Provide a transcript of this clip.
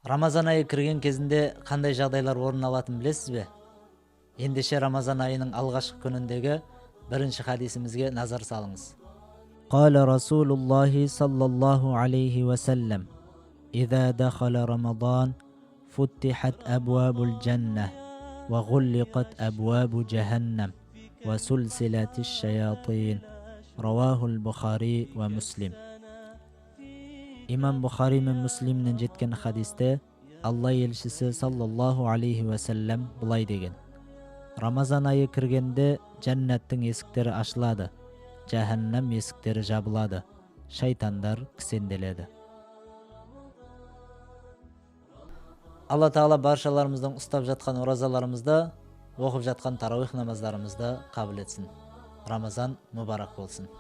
Рамазан айы кірген кезінде қандай жағдайлар орын алатын білесіз бе? Ендеше Рамазан айының алғашқы күніндегі бірінші хадисімізге назар салыңыз. قال رسول الله صلى الله عليه وسلم إذا دخل رمضان فتحت أبواب الجنة وغلقت أبواب جهنم وسلسلة الشياطين رواه البخاري ومسلم. İmam Bukhari мен Müslim'нен жеткен хадисте Алла елшісі саллаллаху алейхи вассалам былай деген: Рамазан айы кіргенде жәннаттың есіктері ашылады, жаханнам есіктері жабылады, шайтандар кісенделеді. Алла Тағала баршаларымыздың ұстап жатқан оразаларымызда, оқып жатқан тарауих намаздарымызда қабыл етсін. Рамазан мұбарак болсын.